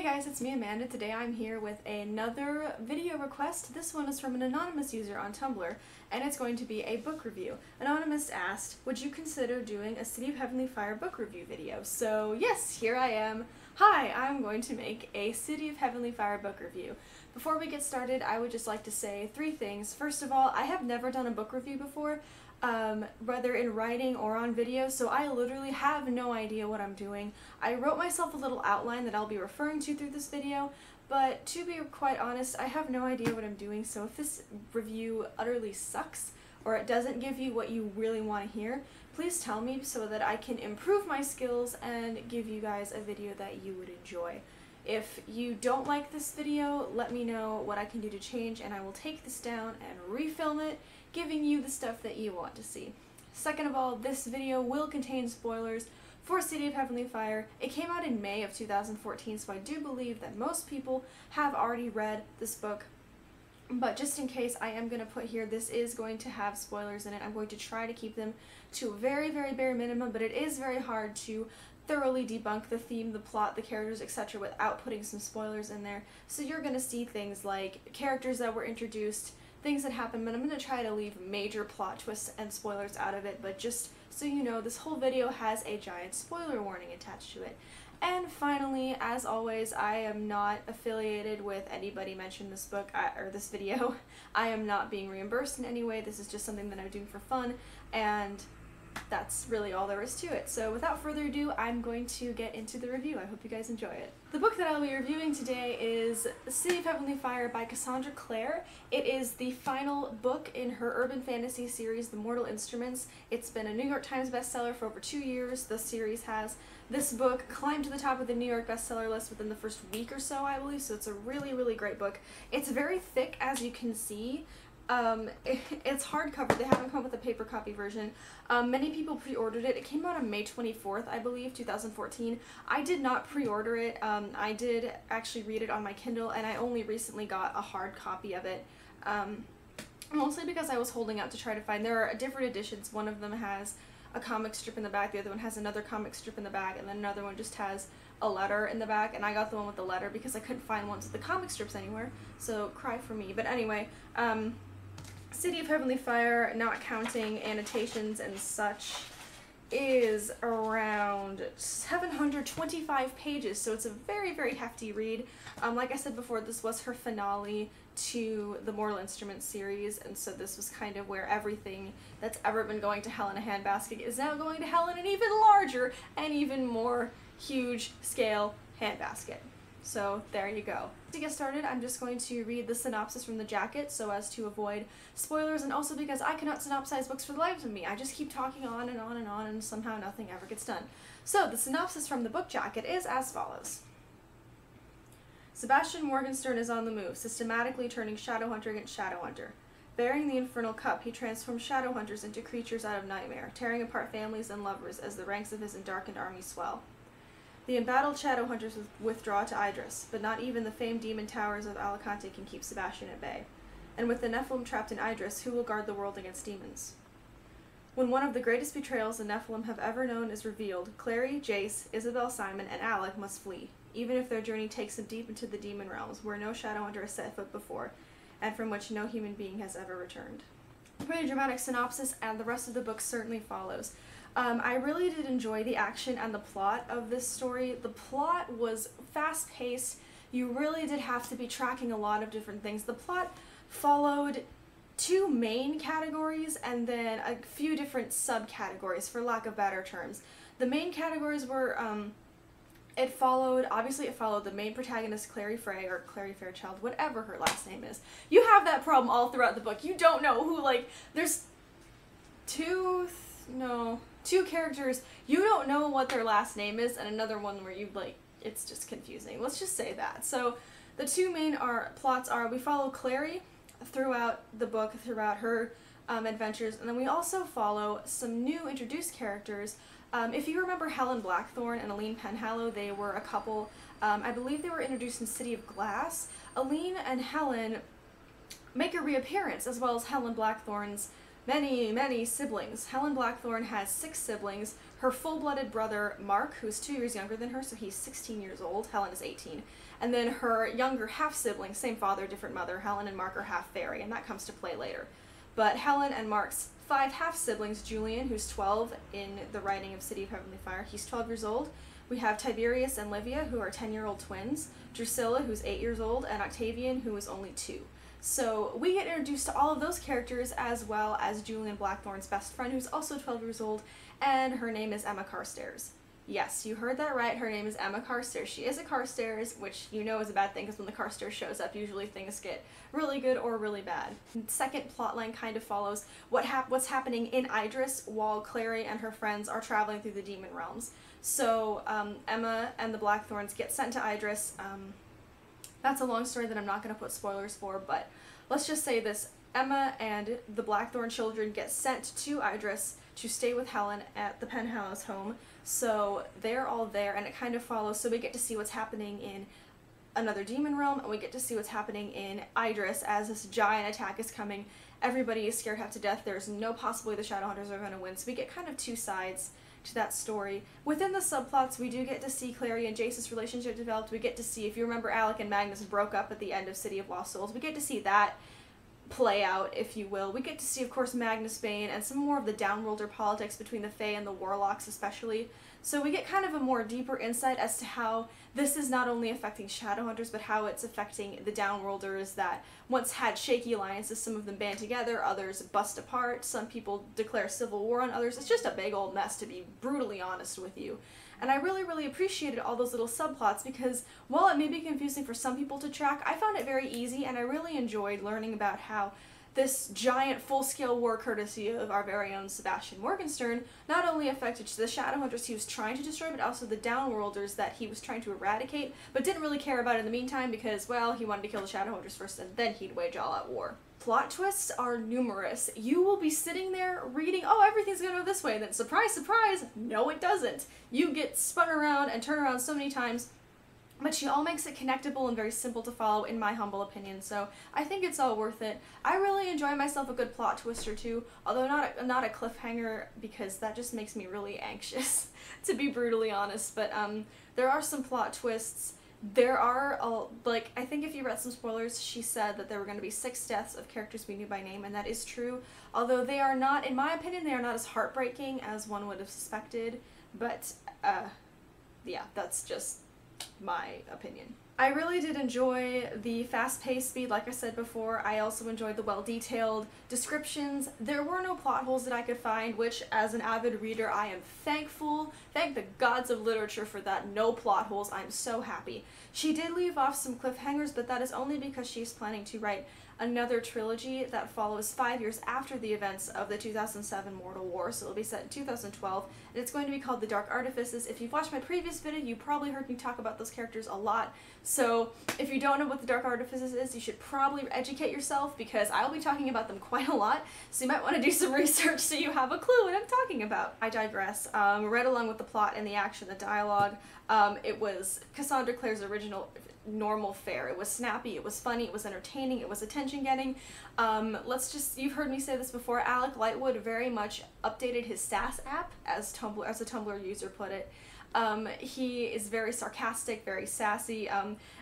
Hey guys, it's me Amanda. Today I'm here with another video request. This one is from an anonymous user on Tumblr, and it's going to be a book review. Anonymous asked, would you consider doing a City of Heavenly Fire book review video? So yes, here I am. Hi, I'm going to make a City of Heavenly Fire book review. Before we get started, I would just like to say three things. First of all, I have never done a book review before, whether in writing or on video, so I literally have no idea what I'm doing. I wrote myself a little outline that I'll be referring to through this video, but to be quite honest, I have no idea what I'm doing, so if this review utterly sucks, or it doesn't give you what you really want to hear, please tell me so that I can improve my skills and give you guys a video that you would enjoy. If you don't like this video, let me know what I can do to change, and I will take this down and refilm it, giving you the stuff that you want to see. Second of all, this video will contain spoilers for City of Heavenly Fire. It came out in May of 2014, so I do believe that most people have already read this book. But just in case, I am going to put here, this is going to have spoilers in it. I'm going to try to keep them to a very, very bare minimum, but it is very hard to thoroughly debunk the theme, the plot, the characters, etc. without putting some spoilers in there. So you're going to see things like characters that were introduced, things that happen, but I'm going to try to leave major plot twists and spoilers out of it, but just so you know, this whole video has a giant spoiler warning attached to it. And finally, as always, I am not affiliated with anybody mentioned in this book, or this video. I am not being reimbursed in any way. This is just something that I'm doing for fun, and that's really all there is to it. So without further ado, I'm going to get into the review. I hope you guys enjoy it. The book that I'll be reviewing today is City of Heavenly Fire by Cassandra Clare. It is the final book in her urban fantasy series, The Mortal Instruments. It's been a New York Times bestseller for over 2 years. The series has. This book climbed to the top of the New York bestseller list within the first week or so, I believe, so it's a really, really great book. It's very thick, as you can see. It's hardcover. They haven't come up with a paper copy version. Many people pre-ordered it. It came out on May 24th, I believe, 2014. I did not pre-order it. I did actually read it on my Kindle, and I only recently got a hard copy of it. Mostly because I was holding out to try to find. There are different editions. One of them has a comic strip in the back, the other one has another comic strip in the back, and then another one just has a letter in the back, and I got the one with the letter because I couldn't find ones with the comic strips anywhere, so cry for me. But anyway, City of Heavenly Fire, not counting annotations and such, is around 725 pages, so it's a very, very hefty read. Like I said before, this was her finale to the Mortal Instruments series, and so this was kind of where everything that's ever been going to hell in a handbasket is now going to hell in an even larger and even more huge scale handbasket. So there you go. To get started, I'm just going to read the synopsis from the jacket so as to avoid spoilers, and also because I cannot synopsize books for the life of me. I just keep talking on and on and on, and somehow nothing ever gets done. So the synopsis from the book jacket is as follows. Sebastian Morgenstern is on the move, systematically turning Shadowhunter against Shadowhunter. Bearing the infernal cup, he transforms Shadowhunters into creatures out of nightmare, tearing apart families and lovers as the ranks of his darkened army swell. The embattled Shadowhunters withdraw to Idris, but not even the famed demon towers of Alicante can keep Sebastian at bay. And with the Nephilim trapped in Idris, who will guard the world against demons? When one of the greatest betrayals the Nephilim have ever known is revealed, Clary, Jace, Isabel, Simon, and Alec must flee, even if their journey takes them deep into the demon realms, where no Shadowhunter has set foot before, and from which no human being has ever returned. A pretty dramatic synopsis, and the rest of the book certainly follows. I really did enjoy the action and the plot of this story. The plot was fast-paced. You really did have to be tracking a lot of different things. The plot followed two main categories and then a few different subcategories, for lack of better terms. The main categories were, obviously it followed the main protagonist, Clary Frey, or Clary Fairchild, whatever her last name is. You have that problem all throughout the book. You don't know who, like, there's two characters, you don't know what their last name is, and another one where you, like, it's just confusing. Let's just say that. So the two main plots are, we follow Clary throughout the book, throughout her adventures, and then we also follow some new introduced characters. If you remember Helen Blackthorne and Aline Penhallow, they were a couple. I believe they were introduced in City of Glass. Aline and Helen make a reappearance, as well as Helen Blackthorne's many siblings. Helen Blackthorne has 6 siblings. Her full-blooded brother, Mark, who's 2 years younger than her, so he's 16 years old. Helen is 18. And then her younger half-sibling, same father, different mother. Helen and Mark are half-fairy, and that comes to play later. But Helen and Mark's 5 half-siblings, Julian, who's 12 in the writing of City of Heavenly Fire, he's 12 years old. We have Tiberius and Livia, who are 10-year-old twins, Drusilla, who's 8 years old, and Octavian, who is only 2. So we get introduced to all of those characters, as well as Julian Blackthorne's best friend, who's also 12 years old, and her name is Emma Carstairs. Yes, you heard that right, her name is Emma Carstairs. She is a Carstairs, which you know is a bad thing, because when the Carstairs shows up, usually things get really good or really bad. The second plotline kind of follows what's happening in Idris while Clary and her friends are traveling through the demon realms. So Emma and the Blackthorns get sent to Idris. That's a long story that I'm not going to put spoilers for, but let's just say this. Emma and the Blackthorn children get sent to Idris to stay with Helen at the Penhallows home. So they're all there, and it kind of follows. So we get to see what's happening in another demon realm, and we get to see what's happening in Idris as this giant attack is coming. Everybody is scared half to death. There's no possibility the Shadowhunters are going to win. So we get kind of 2 sides to that story. Within the subplots, we do get to see Clary and Jace's relationship developed. We get to see, if you remember, Alec and Magnus broke up at the end of City of Lost Souls. We get to see that play out, if you will. We get to see, of course, Magnus Bane and some more of the downworlder politics between the Fae and the Warlocks especially. So we get kind of a more deeper insight as to how this is not only affecting Shadowhunters, but how it's affecting the downworlders that once had shaky alliances. Some of them band together, others bust apart, some people declare civil war on others. It's just a big old mess, to be brutally honest with you. And I really appreciated all those little subplots because while it may be confusing for some people to track, I found it very easy, and I really enjoyed learning about how this giant full-scale war, courtesy of our very own Sebastian Morgenstern, not only affected the Shadowhunters he was trying to destroy, but also the downworlders that he was trying to eradicate, but didn't really care about in the meantime because, well, he wanted to kill the Shadowhunters first and then he'd wage all-out war. Plot twists are numerous. You will be sitting there reading, oh, everything's gonna go this way, and then surprise, surprise, no it doesn't. You get spun around and turned around so many times, but she all makes it connectable and very simple to follow, in my humble opinion, so I think it's all worth it. I really enjoy myself a good plot twist or two, although not a cliffhanger, because that just makes me really anxious, to be brutally honest, but there are some plot twists. There are, like, I think if you read some spoilers, she said that there were going to be 6 deaths of characters we knew by name, and that is true, although they are not, in my opinion, they are not as heartbreaking as one would have suspected, but, yeah, that's just my opinion. I really did enjoy the fast-paced speed, like I said before. I also enjoyed the well-detailed descriptions. There were no plot holes that I could find, which, as an avid reader, I am thankful. Thank the gods of literature for that. No plot holes. I'm so happy. She did leave off some cliffhangers, but that is only because she's planning to write another trilogy that follows 5 years after the events of the 2007 Mortal War, so it'll be set in 2012, and it's going to be called The Dark Artifices. If you've watched my previous video, you probably heard me talk about those characters a lot, so if you don't know what The Dark Artifices is, you should probably educate yourself, because I'll be talking about them quite a lot, so you might want to do some research so you have a clue what I'm talking about. I digress. Right along with the plot and the action, the dialogue, it was Cassandra Clare's original normal fare. It was snappy, it was funny, it was entertaining, it was attention-getting. You've heard me say this before, Alec Lightwood very much updated his sass app, as a Tumblr user put it. He is very sarcastic, very sassy.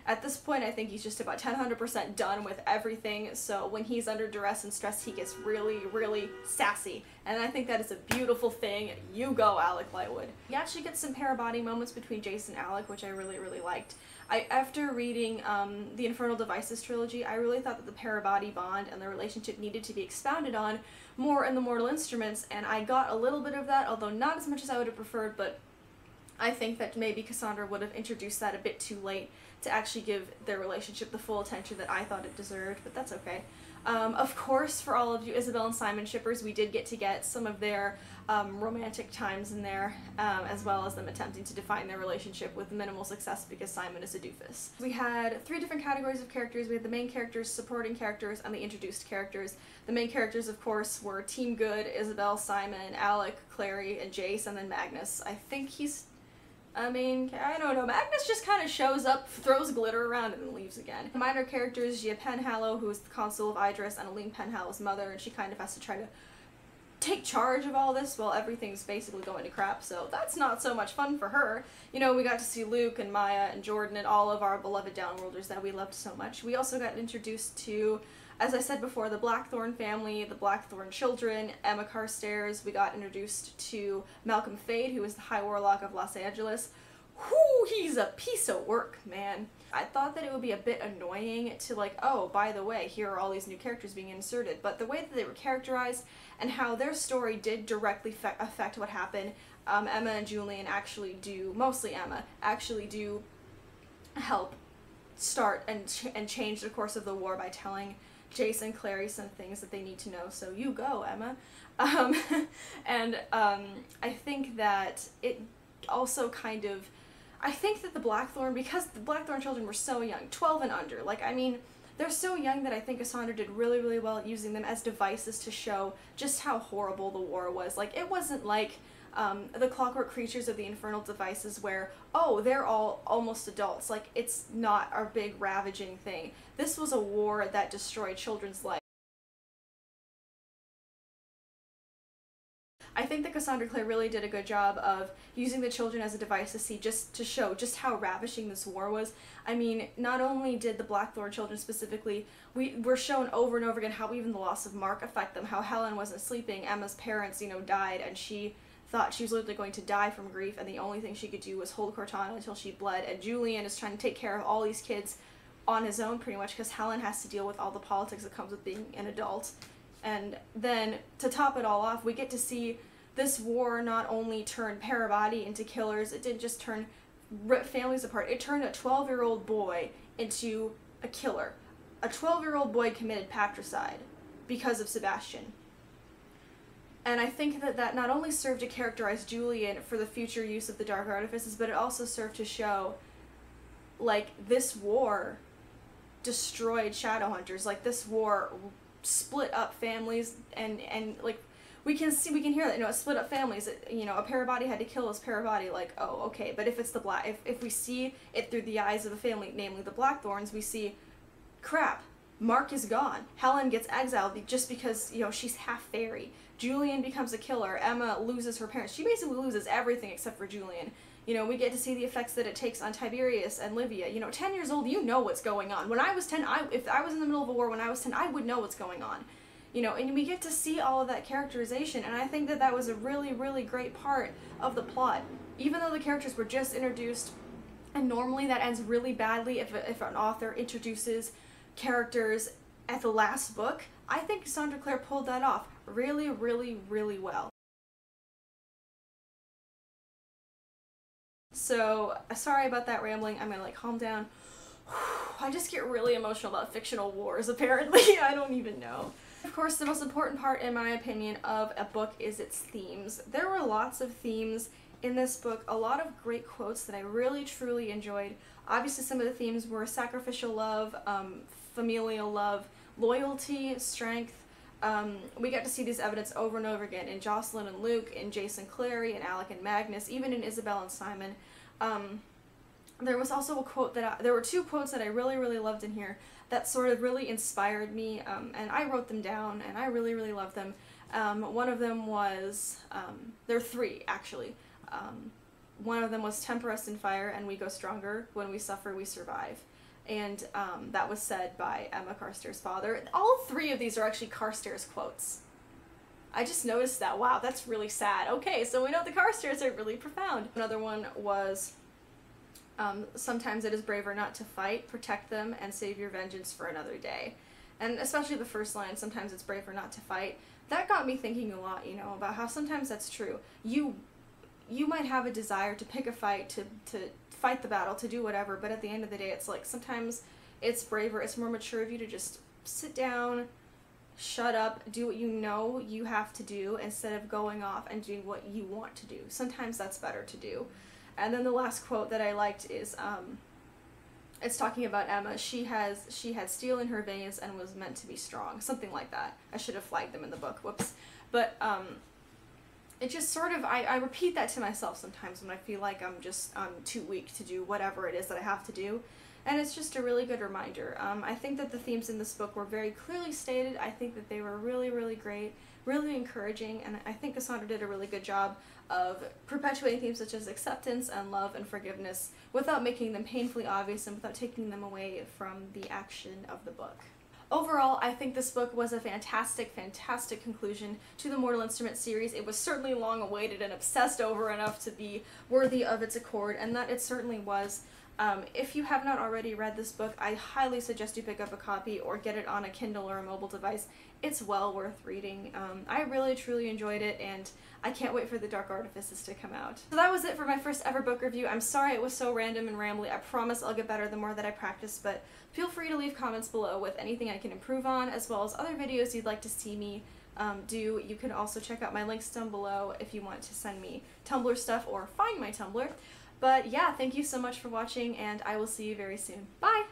At this point, I think he's just about 100% done with everything, so when he's under duress and stress, he gets really sassy, and I think that is a beautiful thing. You go, Alec Lightwood. You actually get some pair-body moments between Jace and Alec, which I really liked. After reading the Infernal Devices trilogy, I really thought that the pair-body bond and the relationship needed to be expounded on more in the Mortal Instruments, and I got a little bit of that, although not as much as I would have preferred, but I think that maybe Cassandra would have introduced that a bit too late to actually give their relationship the full attention that I thought it deserved, but that's okay. Of course, for all of you Isabel and Simon shippers, we did get some of their romantic times in there, as well as them attempting to define their relationship with minimal success because Simon is a doofus. We had 3 different categories of characters. We had the main characters, supporting characters, and the introduced characters. The main characters, of course, were Team Good, Isabel, Simon, Alec, Clary, and Jace, and then Magnus. I think he's I don't know, Magnus just kind of shows up, throws glitter around, and then leaves again. The minor characters, Gia Penhallow, who is the consul of Idris, and Lien Penhallow's mother, and she kind of has to try to take charge of all this while everything's basically going to crap, so that's not so much fun for her. You know, we got to see Luke and Maya and Jordan and all of our beloved Downworlders that we loved so much. We also got introduced to, as I said before, the Blackthorn family, the Blackthorn children, Emma Carstairs. We got introduced to Malcolm Fade, who is the High Warlock of Los Angeles. Whew, he's a piece of work, man. I thought that it would be a bit annoying to like, oh, by the way, here are all these new characters being inserted, but the way that they were characterized and how their story did directly affect what happened, Emma and Julian actually do, mostly Emma, actually do help start and change the course of the war by telling Jace and Clary some things that they need to know, so you go, Emma. I think that it also kind of, I think that the Blackthorn, because the Blackthorn children were so young, 12 and under, like, I mean, they're so young that I think Cassandra did really, really well at using them as devices to show just how horrible the war was. Like, it wasn't like the Clockwork Creatures of the Infernal Devices where, oh, they're all almost adults. Like, it's not a big ravaging thing. This was a war that destroyed children's lives. I think that Cassandra Clare really did a good job of using the children as a device to show just how ravishing this war was. I mean, not only did the Blackthorn children specifically, we were shown over and over again how even the loss of Mark affect them, how Helen wasn't sleeping, Emma's parents, you know, died, and she thought she was literally going to die from grief, and the only thing she could do was hold Cortana until she bled, and Julian is trying to take care of all these kids on his own pretty much, because Helen has to deal with all the politics that comes with being an adult. And then, to top it all off, we get to see this war not only turned Parabati into killers, it didn't just rip families apart, it turned a 12-year-old boy into a killer. A 12-year-old boy committed patricide because of Sebastian. And I think that that not only served to characterize Julian for the future use of the Dark Artifices, but it also served to show, like, this war destroyed Shadowhunters. Like, this war split up families, and like, we can hear that, you know, it split up families. You know, a Parabati had to kill his Parabati, like, oh, okay. But if it's the if we see it through the eyes of the family, namely the Blackthorns, we see, crap, Mark is gone. Helen gets exiled just because, you know, she's half fairy. Julian becomes a killer. Emma loses her parents. She basically loses everything except for Julian. You know, we get to see the effects that it takes on Tiberius and Livia. You know, 10 years old, you know what's going on. When I was 10, if I was in the middle of a war when I was 10, I would know what's going on. You know, and we get to see all of that characterization, and I think that that was a really, really great part of the plot. Even though the characters were just introduced, and normally that ends really badly if an author introduces characters at the last book, I think Cassandra Clare pulled that off really, really, really well. So, sorry about that rambling, I'm gonna, like, calm down. I just get really emotional about fictional wars, apparently. I don't even know. Of course, the most important part, in my opinion, of a book is its themes. There were lots of themes in this book, a lot of great quotes that I really, truly enjoyed. Obviously, some of the themes were sacrificial love, familial love, loyalty, strength. We got to see this evidence over and over again in Jocelyn and Luke, in Jason Clary, in Alec and Magnus, even in Isabel and Simon. There was also a quote there were two quotes that I really, really loved in here that sort of really inspired me, and I wrote them down, and I really, really loved them. One of them was, there are three, actually. One of them was, temper us in fire and we go stronger, when we suffer we survive. And that was said by Emma Carstairs' father. All three of these are actually Carstairs quotes. I just noticed that. Wow, that's really sad. Okay, so we know the Carstairs are really profound. Another one was, sometimes it is braver not to fight, protect them, and save your vengeance for another day. And especially the first line, sometimes it's braver not to fight. That got me thinking a lot, you know, about how sometimes that's true. You might have a desire to pick a fight, to fight the battle, to do whatever, but at the end of the day, it's like, sometimes it's braver, it's more mature of you to just sit down, shut up, do what you know you have to do, instead of going off and doing what you want to do. Sometimes that's better to do. And then the last quote that I liked is, it's talking about Emma. She had steel in her veins and was meant to be strong. Something like that. I should have flagged them in the book. Whoops. But, it just sort of, I repeat that to myself sometimes when I feel like I'm too weak to do whatever it is that I have to do. and it's just a really good reminder. I think that the themes in this book were very clearly stated. I think that they were really, really great, really encouraging, and I think Cassandra did a really good job of perpetuating themes such as acceptance and love and forgiveness without making them painfully obvious and without taking them away from the action of the book. Overall, I think this book was a fantastic, fantastic conclusion to the Mortal Instruments series. It was certainly long awaited and obsessed over enough to be worthy of its accord, and that it certainly was. If you have not already read this book, I highly suggest you pick up a copy or get it on a Kindle or a mobile device. It's well worth reading. I really truly enjoyed it, and I can't wait for the Dark Artifices to come out. So that was it for my first ever book review. I'm sorry it was so random and rambly. I promise I'll get better the more that I practice, but feel free to leave comments below with anything I can improve on, as well as other videos you'd like to see me do. You can also check out my links down below if you want to send me Tumblr stuff or find my Tumblr. But yeah, thank you so much for watching, and I will see you very soon. Bye!